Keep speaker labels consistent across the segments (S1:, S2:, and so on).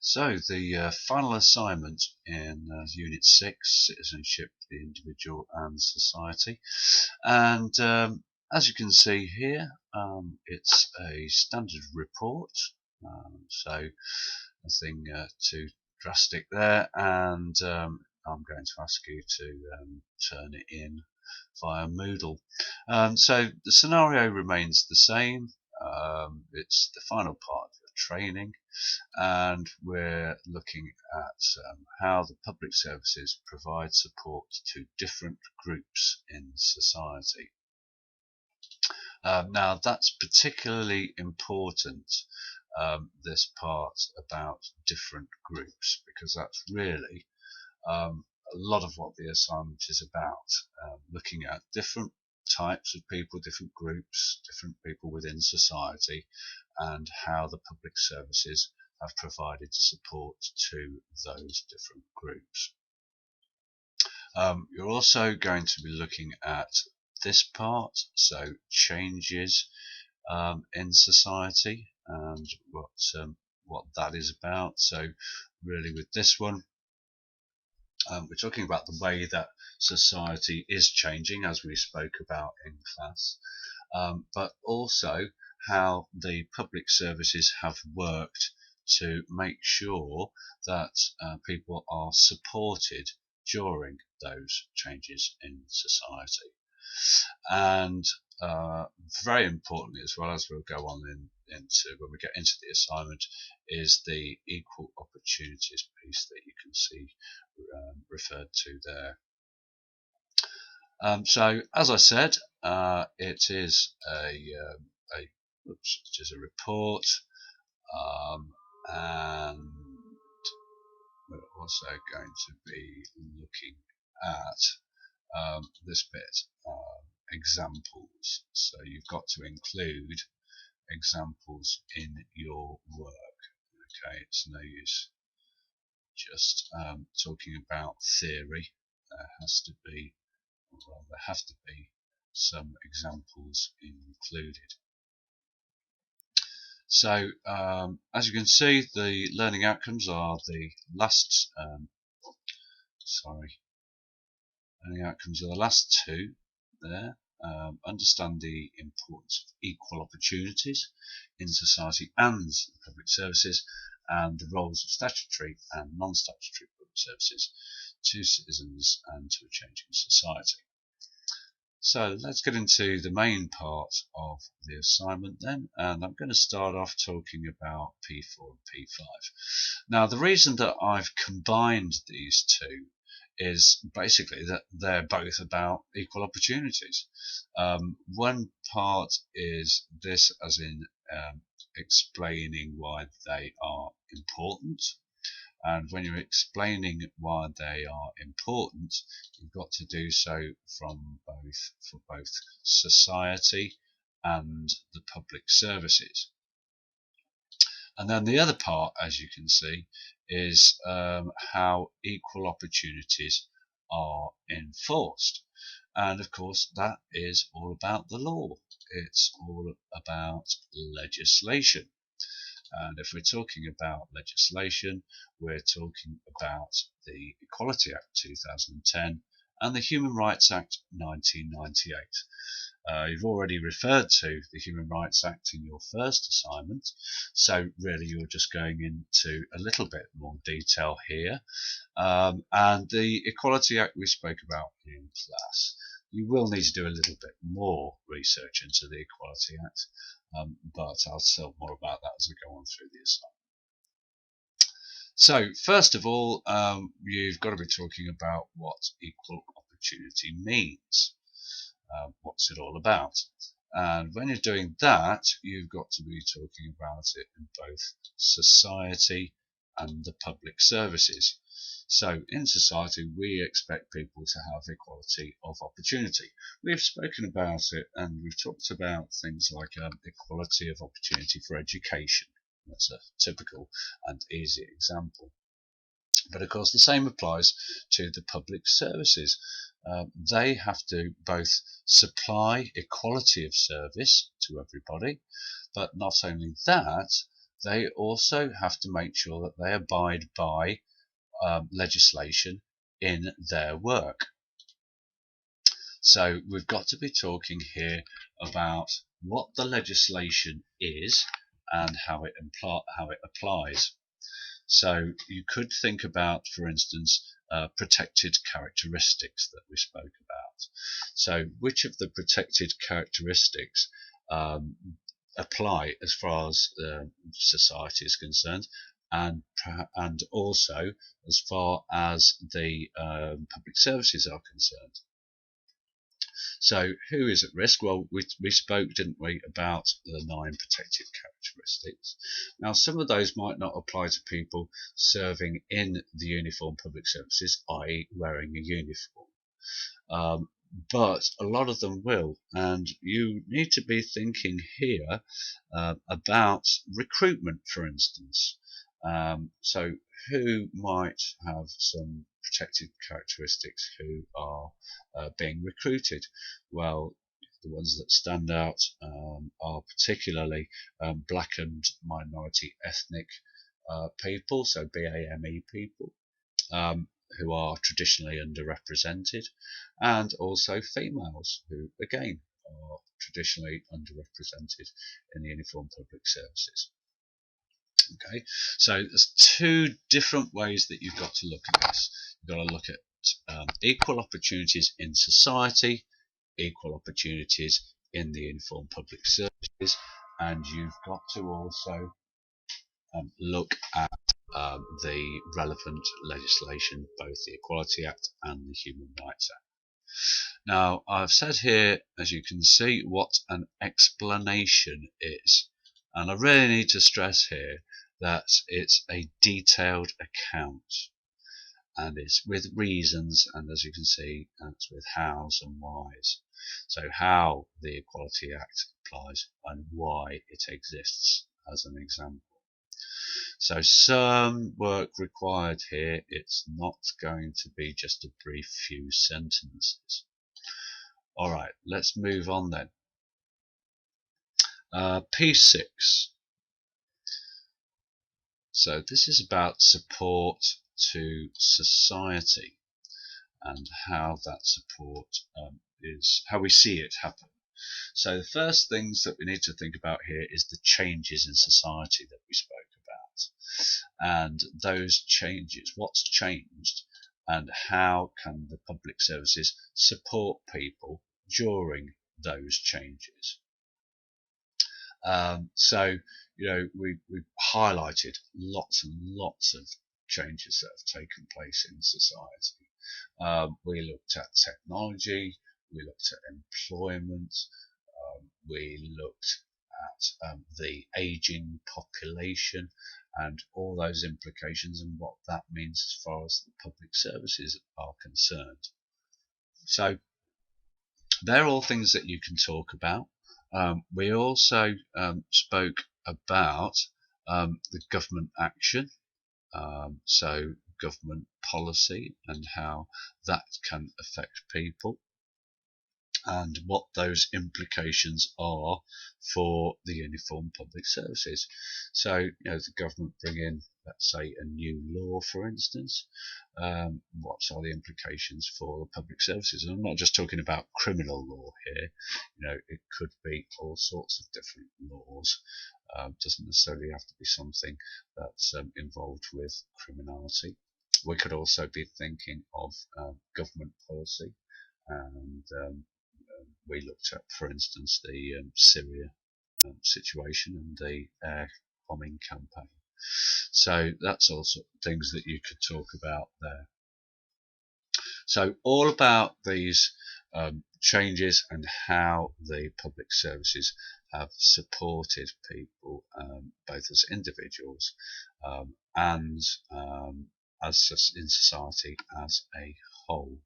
S1: So the final assignment in Unit 6, Citizenship, the Individual and Society. And as you can see here, it's a standard report, so nothing too drastic there, and I'm going to ask you to turn it in via Moodle. So the scenario remains the same. It's the final part of the training, and we're looking at how the public services provide support to different groups in society. Now that's particularly important, this part about different groups, because that's really a lot of what the assignment is about, looking at different types of people, different groups, different people within society, and how the public services have provided support to those different groups. You're also going to be looking at this part, so changes in society and what that is about. So really with this one, we're talking about the way that society is changing, as we spoke about in class, but also how the public services have worked to make sure that people are supported during those changes in society. And very importantly, as well, as we'll go on into when we get into the assignment, is the equal opportunities piece that you can see referred to there. So as I said, it is it is a report, and we're also going to be looking at this bit, examples. So you've got to include examples in your work. Okay, it's no use just talking about theory. There has to be, well, there have to be some examples included. So as you can see, the learning outcomes are the last learning outcomes are the last two there. Understand the importance of equal opportunities in society and public services, and the roles of statutory and non-statutory public services to citizens and to a changing society. So let's get into the main part of the assignment then, and I'm going to start off talking about P4 and P5. Now the reason that I've combined these two is basically that they're both about equal opportunities. One part is this, as in explaining why they are important. And when you're explaining why they are important, you've got to do so for both society and the public services. And then the other part, as you can see, is how equal opportunities are enforced. And of course, that is all about the law. It's all about legislation. And if we're talking about legislation, we're talking about the Equality Act 2010 and the Human Rights Act 1998. You've already referred to the Human Rights Act in your first assignment, so really you're just going into a little bit more detail here. And the Equality Act we spoke about in class. You will need to do a little bit more research into the Equality Act, but I'll tell more about that as I go on through the assignment. So first of all, you've got to be talking about what equal opportunity means. What's it all about? And when you're doing that, you've got to be talking about it in both society and the public services. So in society, we expect people to have equality of opportunity. We've spoken about it, and we've talked about things like equality of opportunity for education. That's a typical and easy example. But of course, the same applies to the public services. They have to both supply equality of service to everybody, but not only that, they also have to make sure that they abide by legislation in their work. So we've got to be talking here about what the legislation is and how it applies. So you could think about, for instance, protected characteristics that we spoke about. So which of the protected characteristics apply as far as society is concerned, and also as far as the public services are concerned. So who is at risk? Well, we spoke, didn't we, about the 9 protected characteristics. Now, some of those might not apply to people serving in the uniformed public services, i.e. wearing a uniform. But a lot of them will, and you need to be thinking here about recruitment, for instance. So who might have some protected characteristics who are being recruited? Well, the ones that stand out are particularly black and minority ethnic people, so BAME people, who are traditionally underrepresented, and also females who, again, are traditionally underrepresented in the uniformed public services. Okay, so there's 2 different ways that you've got to look at this. You've got to look at equal opportunities in society, equal opportunities in the uniformed public services, and you've got to also look at the relevant legislation, both the Equality Act and the Human Rights Act. Now, I've said here, as you can see, what an explanation is. And I really need to stress here that it's a detailed account, and it's with reasons, and as you can see, it's with hows and whys. So how the Equality Act applies and why it exists, as an example. So some work required here. It's not going to be just a brief few sentences. Alright, let's move on then. P6. So this is about support to society and how that support is, how we see it happen. So the first things that we need to think about here is the changes in society that we spoke about. And those changes, what's changed, and how can the public services support people during those changes. So, you know, we've highlighted lots and lots of changes that have taken place in society. We looked at technology, we looked at employment, we looked at the aging population and all those implications and what that means as far as the public services are concerned. So they're all things that you can talk about. We also spoke about the government action, so government policy and how that can affect people, and what those implications are for the uniformed public services. So, you know, the government bring in, let's say, a new law, for instance. What are the implications for the public services? And I'm not just talking about criminal law here. You know, it could be all sorts of different laws. Doesn't necessarily have to be something that's involved with criminality. We could also be thinking of government policy, and we looked at, for instance, the Syria situation and the air bombing campaign. So that's also things that you could talk about there. So all about these changes and how the public services have supported people, both as individuals and as in society as a whole.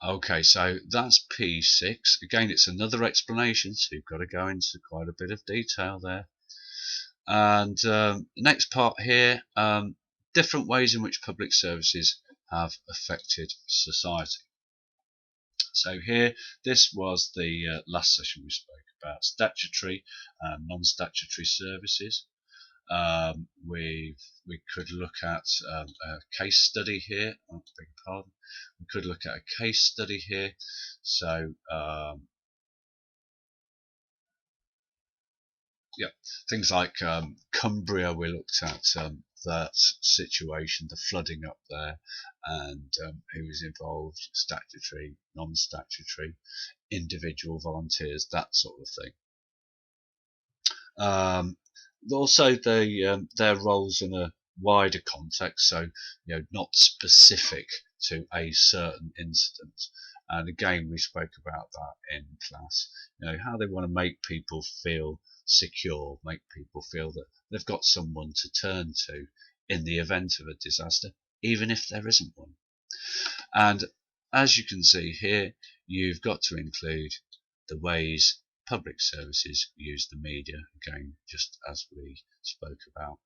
S1: Okay, so that's P6. Again, it's another explanation, so you've got to go into quite a bit of detail there. And the next part here, different ways in which public services have affected society. So here, this was the last session we spoke about statutory and non-statutory services. We could look at a case study here. I beg your pardon. We could look at a case study here. So yeah, things like Cumbria. We looked at that situation, the flooding up there, and who was involved, statutory, non-statutory, individual volunteers, that sort of thing. Also, their roles in a wider context, so not specific to a certain incident. And again, we spoke about that in class. How they want to make people feel secure, make people feel that they've got someone to turn to in the event of a disaster, even if there isn't one. And as you can see here, you've got to include the ways public services use the media, again, just as we spoke about.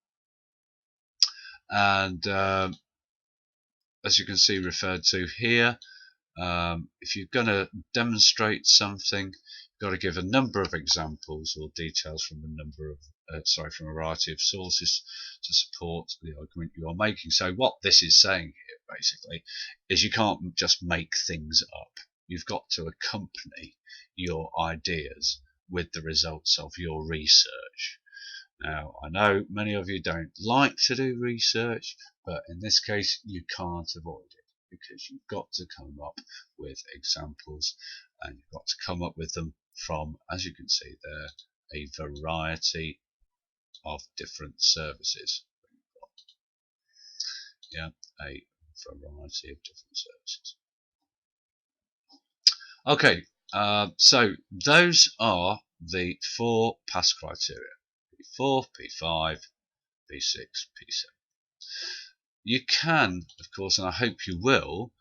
S1: And as you can see referred to here, if you're going to demonstrate something, you've got to give a number of examples or details from from a variety of sources to support the argument you are making. So what this is saying here, basically, is you can't just make things up. You've got to accompany your ideas with the results of your research. Now, I know many of you don't like to do research, but in this case, you can't avoid it, because you've got to come up with examples, and you've got to come up with them from, as you can see there, a variety of different services. Yeah, a variety of different services. Okay, so those are the 4 pass criteria: P4, P5, P6, P7. You can, of course, and I hope you will,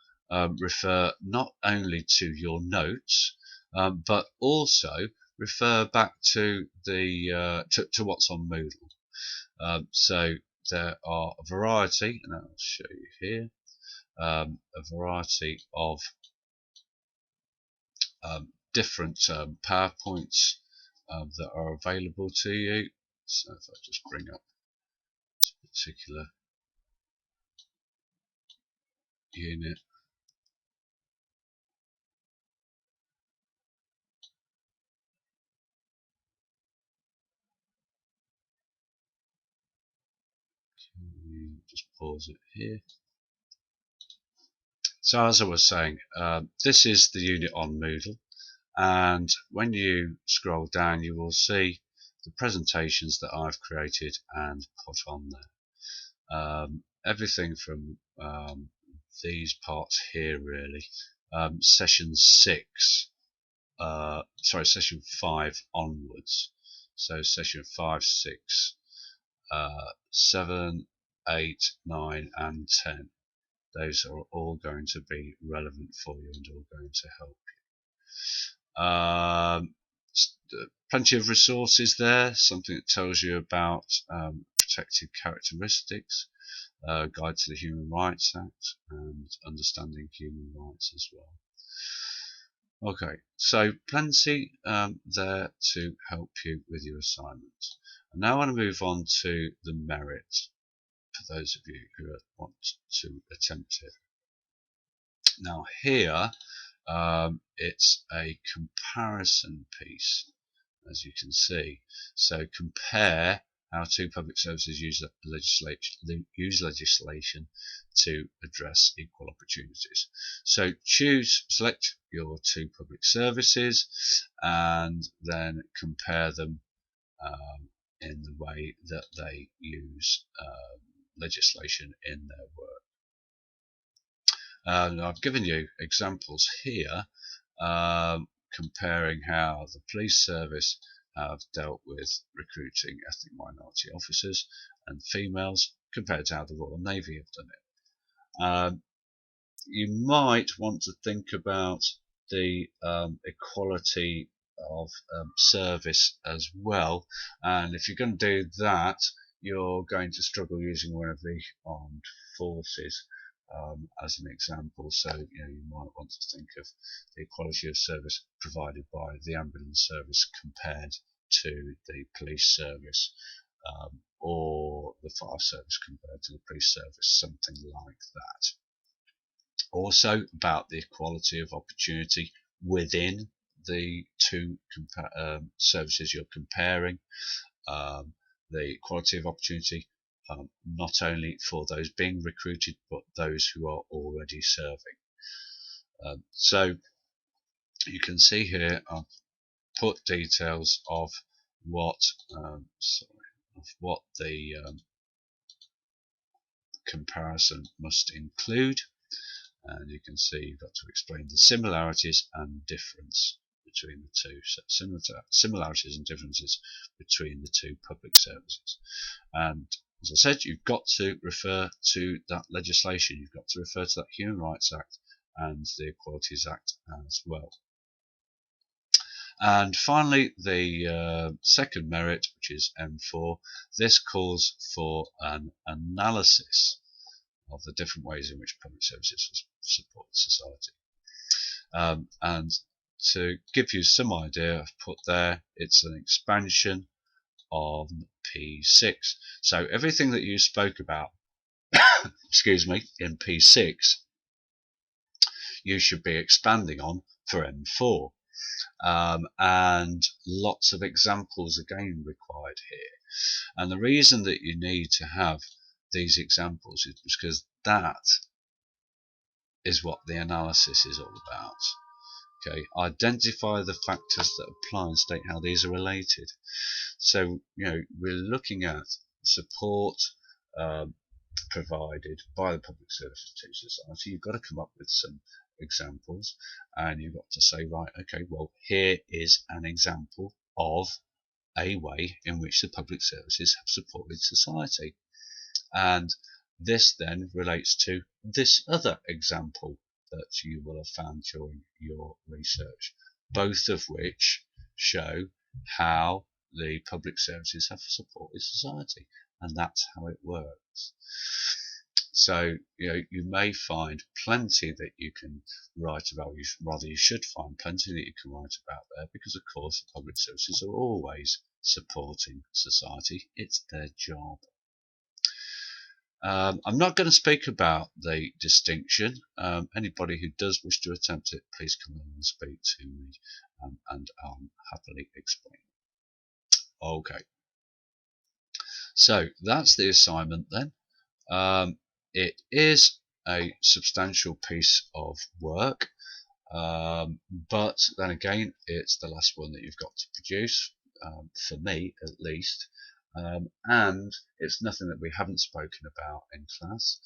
S1: refer not only to your notes, but also refer back to the to what's on Moodle. So there are a variety, and I'll show you here, a variety of different PowerPoints that are available to you. So if I just bring up this particular unit. Just pause it here. So as I was saying, this is the unit on Moodle, and when you scroll down you will see the presentations that I've created and put on there. Everything from these parts here really, session 5 onwards. So session 5, 6, 7, 8, 9 and 10. Those are all going to be relevant for you and all going to help you. Plenty of resources there, something that tells you about protected characteristics, Guide to the Human Rights Act, and understanding human rights as well. Okay, so plenty there to help you with your assignment. And now I want to move on to the merit for those of you who want to attempt it. Now here, it's a comparison piece, as you can see. So compare how 2 public services use legislation to address equal opportunities. So select your 2 public services and then compare them in the way that they use legislation in their work. I've given you examples here comparing how the police service have dealt with recruiting ethnic minority officers and females compared to how the Royal Navy have done it. You might want to think about the equality of service as well, and if you're going to do that, you're going to struggle using one of the armed forces. as an example. So you might want to think of the quality of service provided by the ambulance service compared to the police service, or the fire service compared to the police service, something like that. Also about the equality of opportunity within the two services you're comparing. The equality of opportunity not only for those being recruited but those who are already serving. So you can see here I've put details of what the comparison must include, and you can see you've got to explain the similarities and difference between the two. So similarities and differences between the two public services. And as I said, you've got to refer to that legislation. You've got to refer to that Human Rights Act and the Equalities Act as well. And finally, the second merit, which is M4, this calls for an analysis of the different ways in which public services support society. And to give you some idea, I've put there, it's an expansion of P6. So everything that you spoke about, excuse me, in P6, you should be expanding on for M4. And lots of examples again required here. And the reason that you need to have these examples is because that is what the analysis is all about. Okay, identify the factors that apply and state how these are related. So we're looking at support provided by the public services to society. You've got to come up with some examples, and you've got to say, right, okay, well, here is an example of a way in which the public services have supported society, and this then relates to this other example that you will have found during your research, both of which show how the public services have supported society, and that's how it works. So you may find plenty that you can write about. You should find plenty that you can write about there, because of course the public services are always supporting society. It's their job. I'm not going to speak about the distinction. Anybody who does wish to attempt it, please come along and speak to me, and I'll happily explain. Okay, so that's the assignment then. It is a substantial piece of work, but then again, it's the last one that you've got to produce, for me at least. And it's nothing that we haven't spoken about in class.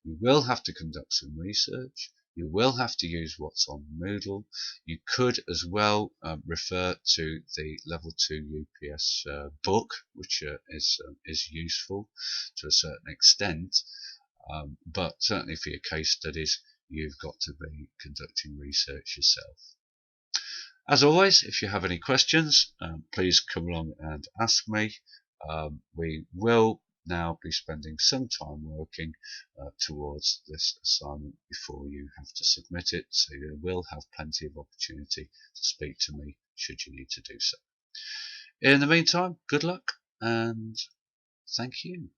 S1: You will have to conduct some research. You will have to use what's on Moodle. You could as well refer to the Level 2 UPS book, which is useful to a certain extent. But certainly for your case studies, you've got to be conducting research yourself. As always, if you have any questions, please come along and ask me. We will now be spending some time working towards this assignment before you have to submit it, so you will have plenty of opportunity to speak to me should you need to do so. In the meantime, good luck and thank you.